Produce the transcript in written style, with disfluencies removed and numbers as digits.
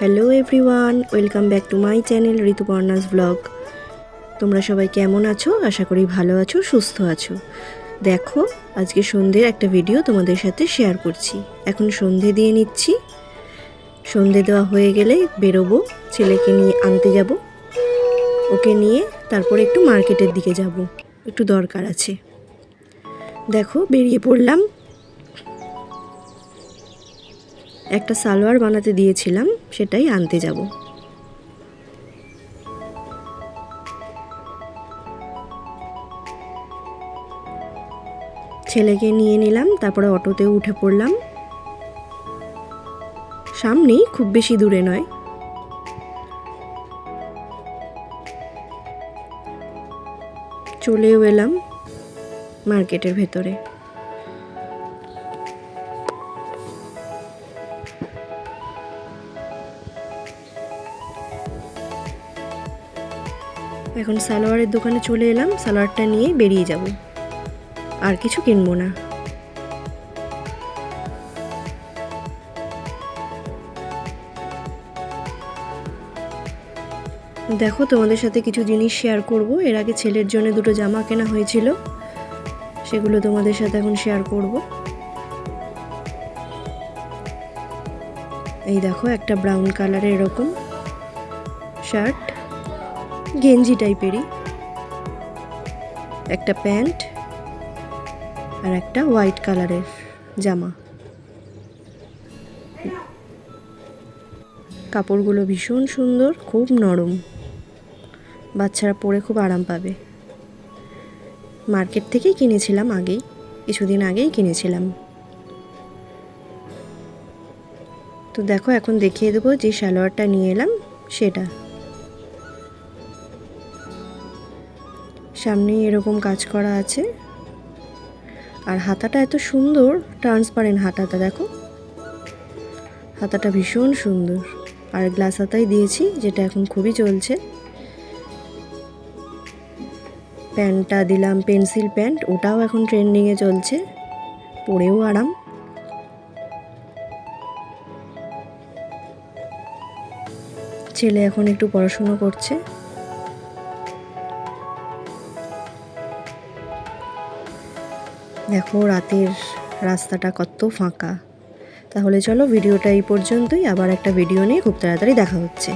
Hello everyone, welcome back to my channel Rituparna's vlog. তোমরা সবাই কেমন আছো? আশা করি ভালো আছো, সুস্থ আছো। দেখো, আজকে সন্ধ্যের একটা ভিডিও তোমাদের সাথে শেয়ার করছি। এখন সন্ধে দিয়ে নিচ্ছি। সন্ধে দেওয়া হয়ে গেলে বেরোবো, ছেলেকে নিয়ে আনতে যাব। ওকে নিয়ে তারপরে একটু মার্কেটের দিকে যাব, একটু দরকার আছে। দেখো, বেরিয়ে পড়লাম। একটা সালোয়ার বানাতে দিয়েছিলাম, সেটাই আনতে যাব। ছেলেকে নিয়ে নিলাম, তারপরে অটোতেও উঠে পড়লাম। সামনেই, খুব বেশি দূরে নয়। চলেও এলাম মার্কেটের ভেতরে। এখন সালোয়ারের দোকানে চলে এলাম, সালোয়ারটা নিয়ে বেরিয়ে যাব। আর কিছু কিনবো না। দেখো, তোমাদের সাথে কিছু জিনিস শেয়ার করব। এর আগে ছেলের জন্য দুটো জামা কেনা হয়েছিল, সেগুলো তোমাদের সাথে এখন শেয়ার করব। এই দেখো, একটা ব্রাউন কালারের এরকম শার্ট, গেঞ্জি টাইপেরই, একটা প্যান্ট আর একটা হোয়াইট কালারের জামা। কাপড়গুলো ভীষণ সুন্দর, খুব নরম, বাচ্চারা পরে খুব আরাম পাবে। মার্কেট থেকেই কিনেছিলাম, কিছুদিন আগেই কিনেছিলাম। তো দেখো, এখন দেখিয়ে দেবো যে সালোয়ারটা নিয়ে এলাম সেটা। সামনেই এরকম কাজ করা আছে, আর হাতাটা এত সুন্দর, ট্রান্সপারেন্ট হাতাটা। দেখো, হাতাটা ভীষণ সুন্দর। আর গ্লাস হাতাই দিয়েছি, যেটা এখন খুবই চলছে। প্যান্টটা দিলাম পেন্সিল প্যান্ট, ওটাও এখন ট্রেন্ডিংয়ে চলছে, পরেও আরাম। ছেলে এখন একটু পড়াশুনো করছে। দেখো, রাতের রাস্তাটা কত ফাঁকা। তাহলে চলো, ভিডিওটা এই পর্যন্তই। আবার একটা ভিডিও নিয়ে খুব তাড়াতাড়ি দেখা হচ্ছে।